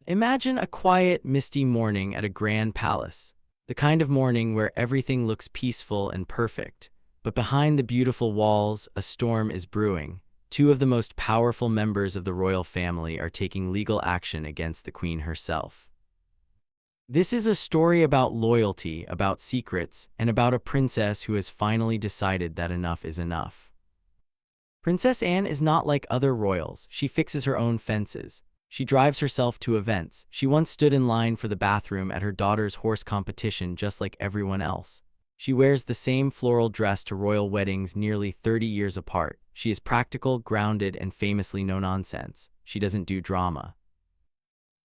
Imagine a quiet, misty morning at a grand palace. The kind of morning where everything looks peaceful and perfect. But behind the beautiful walls, a storm is brewing. Two of the most powerful members of the royal family are taking legal action against the queen herself. This is a story about loyalty, about secrets, and about a princess who has finally decided that enough is enough. Princess Anne is not like other royals. She fixes her own fences. She drives herself to events. She once stood in line for the bathroom at her daughter's horse competition just like everyone else. She wears the same floral dress to royal weddings nearly 30 years apart. She is practical, grounded, and famously no-nonsense. She doesn't do drama.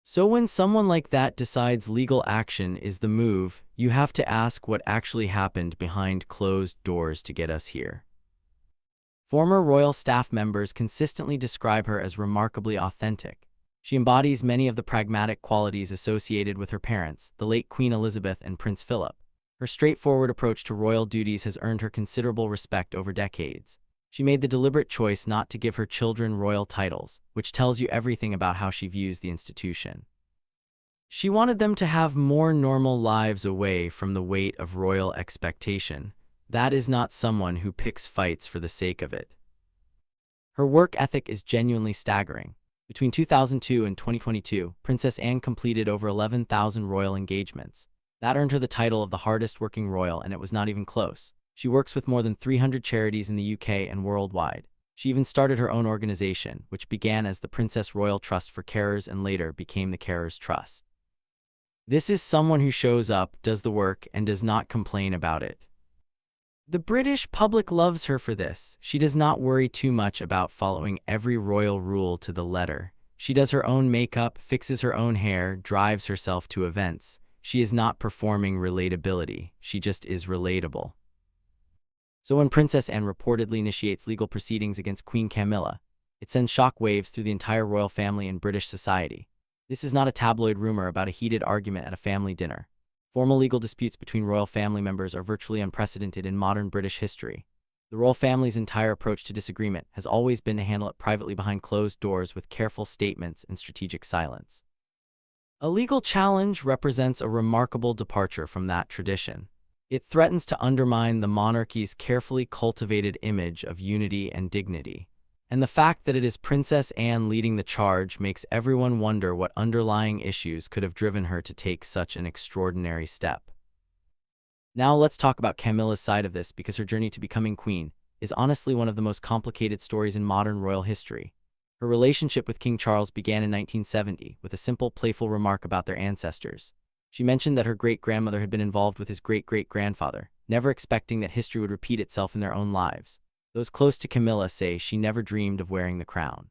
So when someone like that decides legal action is the move, you have to ask what actually happened behind closed doors to get us here. Former royal staff members consistently describe her as remarkably authentic. She embodies many of the pragmatic qualities associated with her parents, the late Queen Elizabeth and Prince Philip. Her straightforward approach to royal duties has earned her considerable respect over decades. She made the deliberate choice not to give her children royal titles, which tells you everything about how she views the institution. She wanted them to have more normal lives away from the weight of royal expectation. That is not someone who picks fights for the sake of it. Her work ethic is genuinely staggering. Between 2002 and 2022, Princess Anne completed over 11,000 royal engagements. That earned her the title of the hardest working royal, and it was not even close. She works with more than 300 charities in the UK and worldwide. She even started her own organization, which began as the Princess Royal Trust for Carers and later became the Carers Trust. This is someone who shows up, does the work, and does not complain about it. The British public loves her for this. She does not worry too much about following every royal rule to the letter. She does her own makeup, fixes her own hair, drives herself to events. She is not performing relatability. She just is relatable. So when Princess Anne reportedly initiates legal proceedings against Queen Camilla, it sends shock waves through the entire royal family and British society. This is not a tabloid rumor about a heated argument at a family dinner. Formal legal disputes between royal family members are virtually unprecedented in modern British history. The royal family's entire approach to disagreement has always been to handle it privately behind closed doors with careful statements and strategic silence. A legal challenge represents a remarkable departure from that tradition. It threatens to undermine the monarchy's carefully cultivated image of unity and dignity. And the fact that it is Princess Anne leading the charge makes everyone wonder what underlying issues could have driven her to take such an extraordinary step. Now let's talk about Camilla's side of this, because her journey to becoming queen is honestly one of the most complicated stories in modern royal history. Her relationship with King Charles began in 1970 with a simple, playful remark about their ancestors. She mentioned that her great-grandmother had been involved with his great-great-grandfather, never expecting that history would repeat itself in their own lives. Those close to Camilla say she never dreamed of wearing the crown.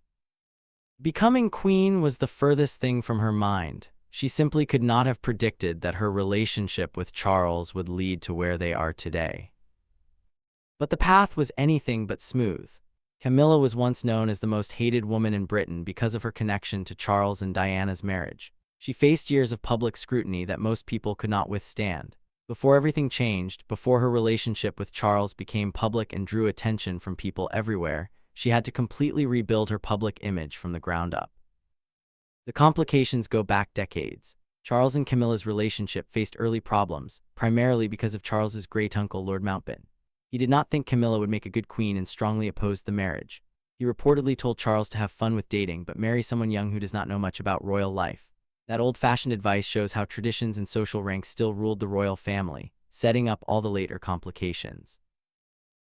Becoming queen was the furthest thing from her mind. She simply could not have predicted that her relationship with Charles would lead to where they are today. But the path was anything but smooth. Camilla was once known as the most hated woman in Britain because of her connection to Charles and Diana's marriage. She faced years of public scrutiny that most people could not withstand. Before everything changed, before her relationship with Charles became public and drew attention from people everywhere, she had to completely rebuild her public image from the ground up. The complications go back decades. Charles and Camilla's relationship faced early problems, primarily because of Charles's great-uncle Lord Mountbatten. He did not think Camilla would make a good queen and strongly opposed the marriage. He reportedly told Charles to have fun with dating but marry someone young who does not know much about royal life. That old-fashioned advice shows how traditions and social ranks still ruled the royal family, setting up all the later complications.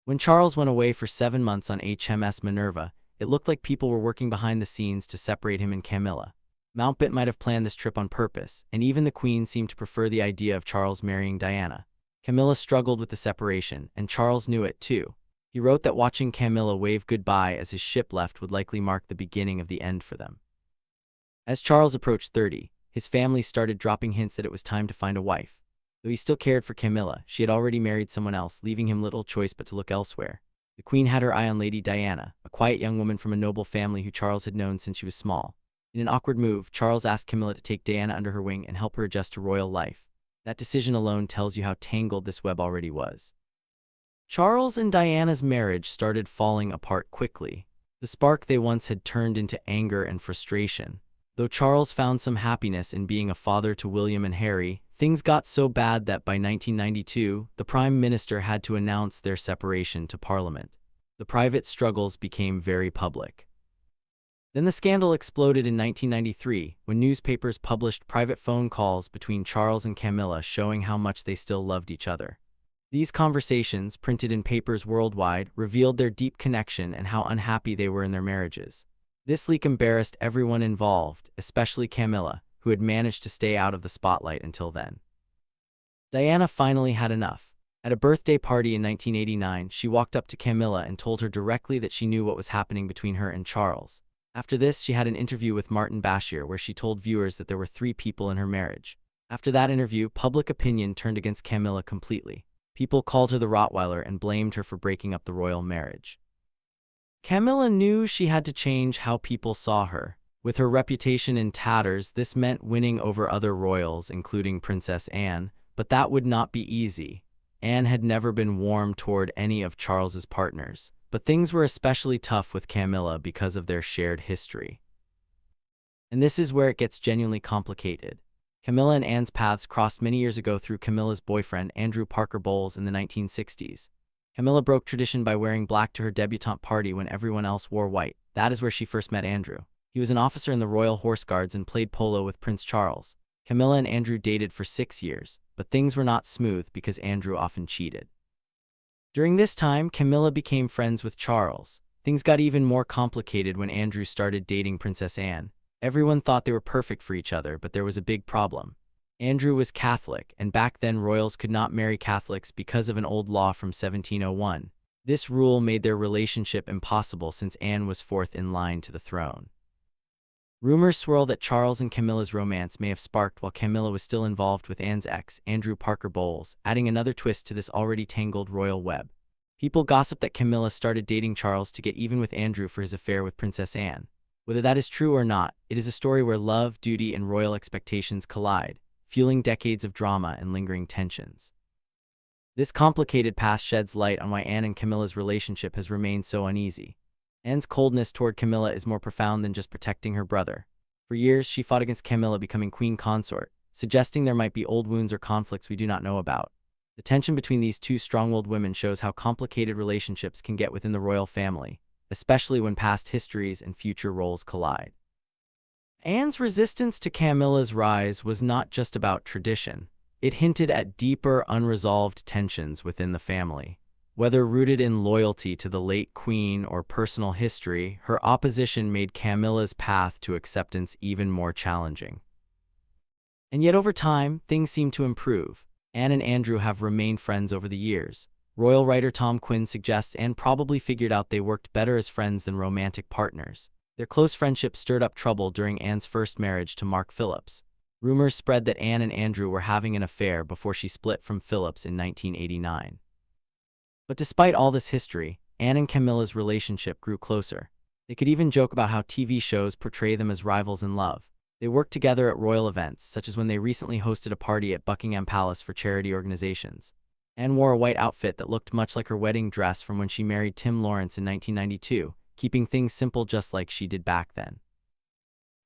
When Charles went away for 7 months on HMS Minerva, it looked like people were working behind the scenes to separate him and Camilla. Mountbatten might have planned this trip on purpose, and even the Queen seemed to prefer the idea of Charles marrying Diana. Camilla struggled with the separation, and Charles knew it too. He wrote that watching Camilla wave goodbye as his ship left would likely mark the beginning of the end for them. As Charles approached 30, his family started dropping hints that it was time to find a wife. Though he still cared for Camilla, she had already married someone else, leaving him little choice but to look elsewhere. The Queen had her eye on Lady Diana, a quiet young woman from a noble family who Charles had known since she was small. In an awkward move, Charles asked Camilla to take Diana under her wing and help her adjust to royal life. That decision alone tells you how tangled this web already was. Charles and Diana's marriage started falling apart quickly. The spark they once had turned into anger and frustration. Though Charles found some happiness in being a father to William and Harry, things got so bad that by 1992, the Prime Minister had to announce their separation to Parliament. The private struggles became very public. Then the scandal exploded in 1993 when newspapers published private phone calls between Charles and Camilla showing how much they still loved each other. These conversations, printed in papers worldwide, revealed their deep connection and how unhappy they were in their marriages. This leak embarrassed everyone involved, especially Camilla, who had managed to stay out of the spotlight until then. Diana finally had enough. At a birthday party in 1989, she walked up to Camilla and told her directly that she knew what was happening between her and Charles. After this, she had an interview with Martin Bashir where she told viewers that there were 3 people in her marriage. After that interview, public opinion turned against Camilla completely. People called her the Rottweiler and blamed her for breaking up the royal marriage. Camilla knew she had to change how people saw her. With her reputation in tatters, this meant winning over other royals, including Princess Anne, but that would not be easy. Anne had never been warm toward any of Charles's partners, but things were especially tough with Camilla because of their shared history. And this is where it gets genuinely complicated. Camilla and Anne's paths crossed many years ago through Camilla's boyfriend, Andrew Parker Bowles, in the 1960s. Camilla broke tradition by wearing black to her debutante party when everyone else wore white. That is where she first met Andrew. He was an officer in the Royal Horse Guards and played polo with Prince Charles. Camilla and Andrew dated for 6 years, but things were not smooth because Andrew often cheated. During this time, Camilla became friends with Charles. Things got even more complicated when Andrew started dating Princess Anne. Everyone thought they were perfect for each other, but there was a big problem. Andrew was Catholic, and back then royals could not marry Catholics because of an old law from 1701. This rule made their relationship impossible since Anne was 4th in line to the throne. Rumors swirl that Charles and Camilla's romance may have sparked while Camilla was still involved with Anne's ex, Andrew Parker Bowles, adding another twist to this already tangled royal web. People gossip that Camilla started dating Charles to get even with Andrew for his affair with Princess Anne. Whether that is true or not, it is a story where love, duty, and royal expectations collide, fueling decades of drama and lingering tensions. This complicated past sheds light on why Anne and Camilla's relationship has remained so uneasy. Anne's coldness toward Camilla is more profound than just protecting her brother. For years, she fought against Camilla becoming queen consort, suggesting there might be old wounds or conflicts we do not know about. The tension between these two strong-willed women shows how complicated relationships can get within the royal family, especially when past histories and future roles collide. Anne's resistance to Camilla's rise was not just about tradition. It hinted at deeper, unresolved tensions within the family. Whether rooted in loyalty to the late queen or personal history, her opposition made Camilla's path to acceptance even more challenging. And yet over time, things seem to improve. Anne and Andrew have remained friends over the years. Royal writer Tom Quinn suggests Anne probably figured out they worked better as friends than romantic partners. Their close friendship stirred up trouble during Anne's first marriage to Mark Phillips. Rumors spread that Anne and Andrew were having an affair before she split from Phillips in 1989. But despite all this history, Anne and Camilla's relationship grew closer. They could even joke about how TV shows portray them as rivals in love. They worked together at royal events, such as when they recently hosted a party at Buckingham Palace for charity organizations. Anne wore a white outfit that looked much like her wedding dress from when she married Tim Lawrence in 1992, keeping things simple just like she did back then.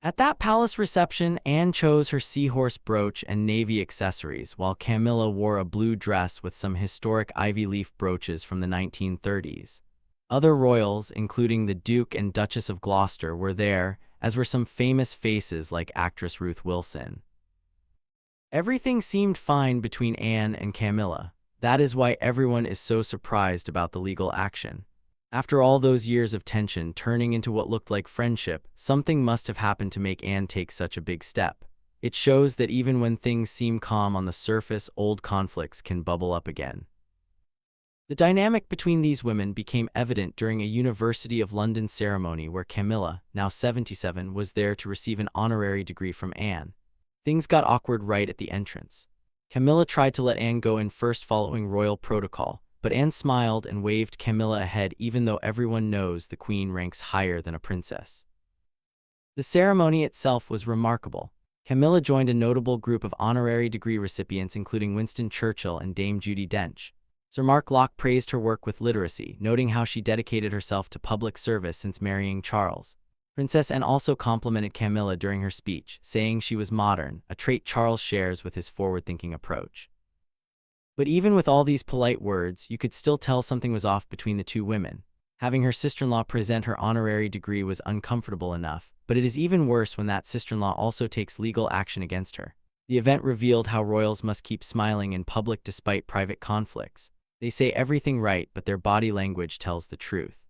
At that palace reception, Anne chose her seahorse brooch and navy accessories, while Camilla wore a blue dress with some historic ivy leaf brooches from the 1930s. Other royals, including the Duke and Duchess of Gloucester, were there, as were some famous faces like actress Ruth Wilson. Everything seemed fine between Anne and Camilla. That is why everyone is so surprised about the legal action. After all those years of tension turning into what looked like friendship, something must have happened to make Anne take such a big step. It shows that even when things seem calm on the surface, old conflicts can bubble up again. The dynamic between these women became evident during a University of London ceremony where Camilla, now 77, was there to receive an honorary degree from Anne. Things got awkward right at the entrance. Camilla tried to let Anne go in first following royal protocol, but Anne smiled and waved Camilla ahead even though everyone knows the queen ranks higher than a princess. The ceremony itself was remarkable. Camilla joined a notable group of honorary degree recipients including Winston Churchill and Dame Judi Dench. Sir Mark Locke praised her work with literacy, noting how she dedicated herself to public service since marrying Charles. Princess Anne also complimented Camilla during her speech, saying she was modern, a trait Charles shares with his forward-thinking approach. But even with all these polite words, you could still tell something was off between the two women. Having her sister-in-law present her honorary degree was uncomfortable enough, but it is even worse when that sister-in-law also takes legal action against her. The event revealed how royals must keep smiling in public despite private conflicts. They say everything right, but their body language tells the truth.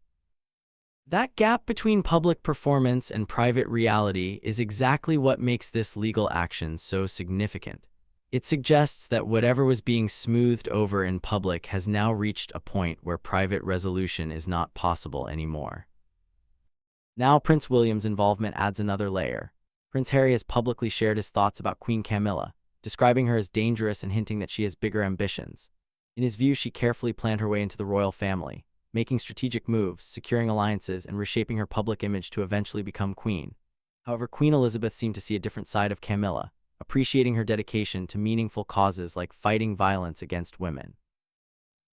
That gap between public performance and private reality is exactly what makes this legal action so significant. It suggests that whatever was being smoothed over in public has now reached a point where private resolution is not possible anymore. Now Prince William's involvement adds another layer. Prince Harry has publicly shared his thoughts about Queen Camilla, describing her as dangerous and hinting that she has bigger ambitions. In his view, she carefully planned her way into the royal family, making strategic moves, securing alliances, and reshaping her public image to eventually become queen. However, Queen Elizabeth seemed to see a different side of Camilla, appreciating her dedication to meaningful causes like fighting violence against women.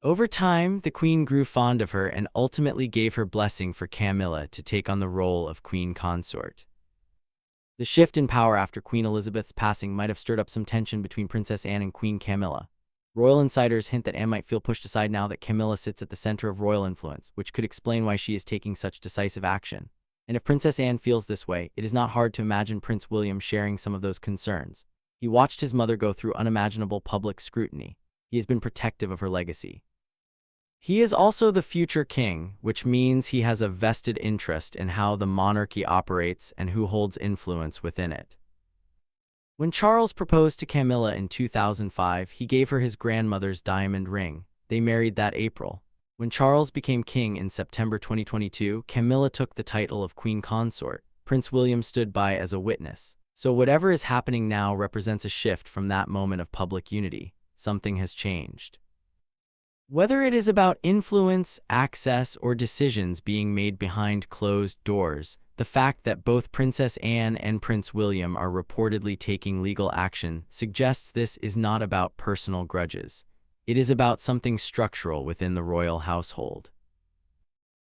Over time, the Queen grew fond of her and ultimately gave her blessing for Camilla to take on the role of Queen Consort. The shift in power after Queen Elizabeth's passing might have stirred up some tension between Princess Anne and Queen Camilla. Royal insiders hint that Anne might feel pushed aside now that Camilla sits at the center of royal influence, which could explain why she is taking such decisive action. And if Princess Anne feels this way, it is not hard to imagine Prince William sharing some of those concerns. He watched his mother go through unimaginable public scrutiny. He has been protective of her legacy. He is also the future king, which means he has a vested interest in how the monarchy operates and who holds influence within it. When Charles proposed to Camilla in 2005, he gave her his grandmother's diamond ring. They married that April. When Charles became king in September 2022, Camilla took the title of Queen Consort. Prince William stood by as a witness. So whatever is happening now represents a shift from that moment of public unity. Something has changed. Whether it is about influence, access, or decisions being made behind closed doors, the fact that both Princess Anne and Prince William are reportedly taking legal action suggests this is not about personal grudges. It is about something structural within the royal household.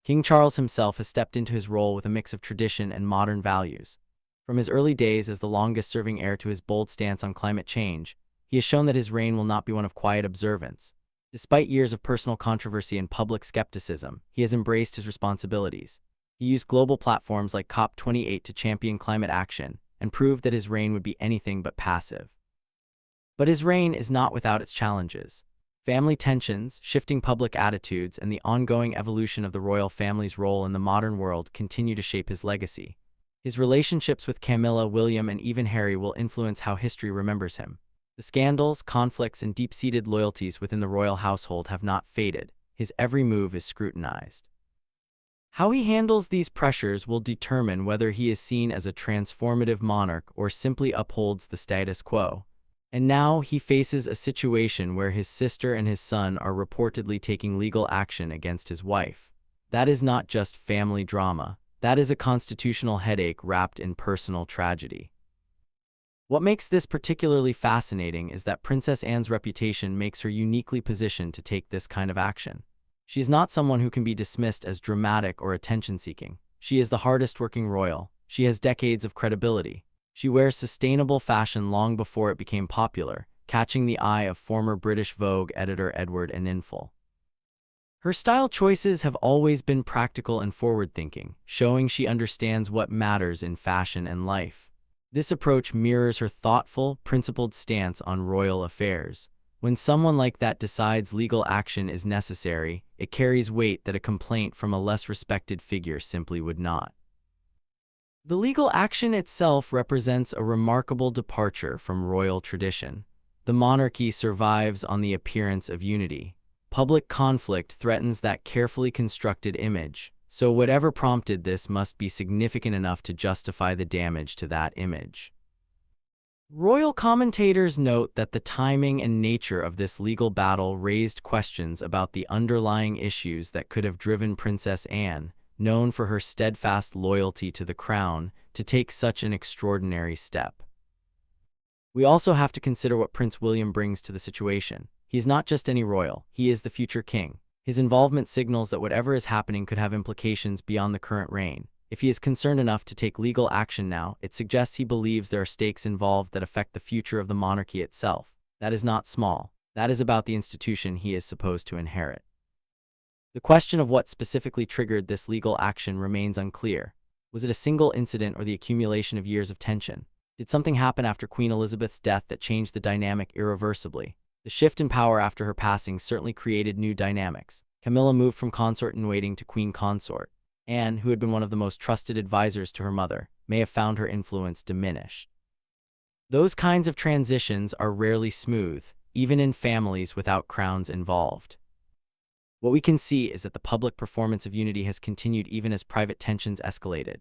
King Charles himself has stepped into his role with a mix of tradition and modern values. From his early days as the longest-serving heir to his bold stance on climate change, he has shown that his reign will not be one of quiet observance. Despite years of personal controversy and public skepticism, he has embraced his responsibilities. He used global platforms like COP28 to champion climate action and proved that his reign would be anything but passive. But his reign is not without its challenges. Family tensions, shifting public attitudes, and the ongoing evolution of the royal family's role in the modern world continue to shape his legacy. His relationships with Camilla, William, and even Harry will influence how history remembers him. The scandals, conflicts, and deep-seated loyalties within the royal household have not faded. His every move is scrutinized. How he handles these pressures will determine whether he is seen as a transformative monarch or simply upholds the status quo. And now he faces a situation where his sister and his son are reportedly taking legal action against his wife. That is not just family drama. That is a constitutional headache wrapped in personal tragedy. What makes this particularly fascinating is that Princess Anne's reputation makes her uniquely positioned to take this kind of action. She is not someone who can be dismissed as dramatic or attention-seeking. She is the hardest-working royal. She has decades of credibility. She wears sustainable fashion long before it became popular, catching the eye of former British Vogue editor Edward Ninful. Her style choices have always been practical and forward-thinking, showing she understands what matters in fashion and life. This approach mirrors her thoughtful, principled stance on royal affairs. When someone like that decides legal action is necessary, it carries weight that a complaint from a less respected figure simply would not. The legal action itself represents a remarkable departure from royal tradition. The monarchy survives on the appearance of unity. Public conflict threatens that carefully constructed image, so whatever prompted this must be significant enough to justify the damage to that image. Royal commentators note that the timing and nature of this legal battle raised questions about the underlying issues that could have driven Princess Anne, known for her steadfast loyalty to the crown, to take such an extraordinary step. We also have to consider what Prince William brings to the situation. He is not just any royal, he is the future king. His involvement signals that whatever is happening could have implications beyond the current reign. If he is concerned enough to take legal action now, it suggests he believes there are stakes involved that affect the future of the monarchy itself. That is not small. That is about the institution he is supposed to inherit. The question of what specifically triggered this legal action remains unclear. Was it a single incident or the accumulation of years of tension? Did something happen after Queen Elizabeth's death that changed the dynamic irreversibly? The shift in power after her passing certainly created new dynamics. Camilla moved from consort-in-waiting to queen consort. Anne, who had been one of the most trusted advisors to her mother, may have found her influence diminished. Those kinds of transitions are rarely smooth, even in families without crowns involved. What we can see is that the public performance of unity has continued even as private tensions escalated.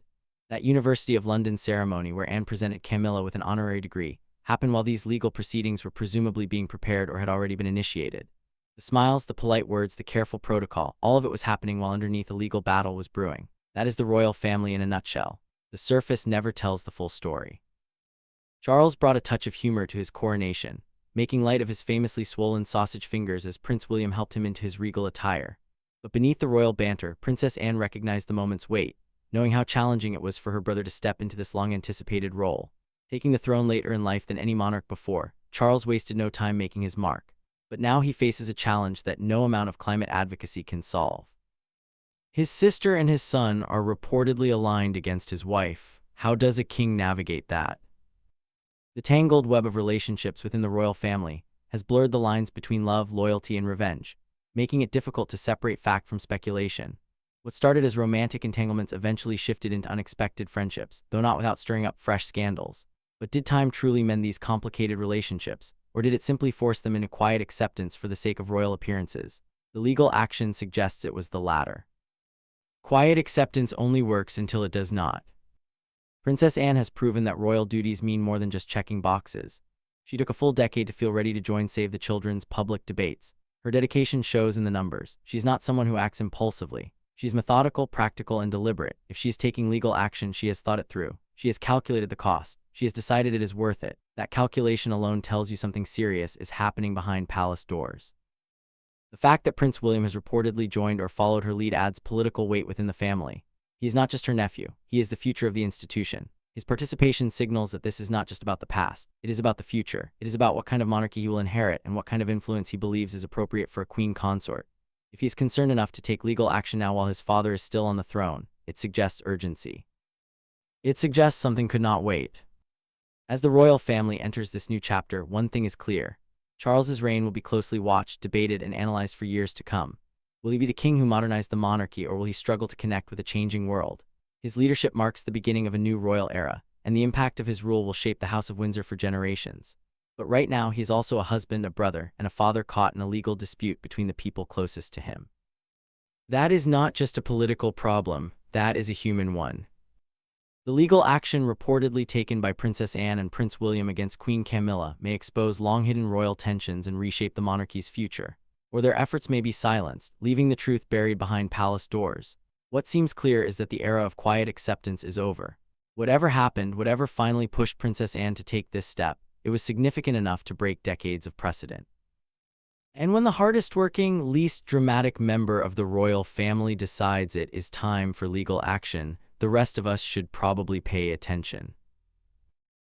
That University of London ceremony where Anne presented Camilla with an honorary degree happened while these legal proceedings were presumably being prepared or had already been initiated. The smiles, the polite words, the careful protocol, all of it was happening while underneath a legal battle was brewing. That is the royal family in a nutshell. The surface never tells the full story. Charles brought a touch of humor to his coronation, making light of his famously swollen sausage fingers as Prince William helped him into his regal attire. But beneath the royal banter, Princess Anne recognized the moment's weight, knowing how challenging it was for her brother to step into this long-anticipated role. Taking the throne later in life than any monarch before, Charles wasted no time making his mark. But now he faces a challenge that no amount of climate advocacy can solve. His sister and his son are reportedly aligned against his wife. How does a king navigate that? The tangled web of relationships within the royal family has blurred the lines between love, loyalty, and revenge, making it difficult to separate fact from speculation. What started as romantic entanglements eventually shifted into unexpected friendships, though not without stirring up fresh scandals. But did time truly mend these complicated relationships, or did it simply force them into quiet acceptance for the sake of royal appearances? The legal action suggests it was the latter. Quiet acceptance only works until it does not. Princess Anne has proven that royal duties mean more than just checking boxes. She took a full decade to feel ready to join Save the Children's public debates. Her dedication shows in the numbers. She's not someone who acts impulsively. She's methodical, practical, and deliberate. If she's taking legal action, she has thought it through. She has calculated the cost. She has decided it is worth it. That calculation alone tells you something serious is happening behind palace doors. The fact that Prince William has reportedly joined or followed her lead adds political weight within the family. He is not just her nephew. He is the future of the institution. His participation signals that this is not just about the past. It is about the future. It is about what kind of monarchy he will inherit and what kind of influence he believes is appropriate for a queen consort. If he is concerned enough to take legal action now while his father is still on the throne, it suggests urgency. It suggests something could not wait. As the royal family enters this new chapter, one thing is clear. Charles's reign will be closely watched, debated, and analyzed for years to come. Will he be the king who modernized the monarchy, or will he struggle to connect with a changing world? His leadership marks the beginning of a new royal era, and the impact of his rule will shape the House of Windsor for generations. But right now, he is also a husband, a brother, and a father caught in a legal dispute between the people closest to him. That is not just a political problem, that is a human one. The legal action reportedly taken by Princess Anne and Prince William against Queen Camilla may expose long-hidden royal tensions and reshape the monarchy's future. Or their efforts may be silenced, leaving the truth buried behind palace doors. What seems clear is that the era of quiet acceptance is over. Whatever happened, whatever finally pushed Princess Anne to take this step, it was significant enough to break decades of precedent. And when the hardest-working, least dramatic member of the royal family decides it is time for legal action, the rest of us should probably pay attention.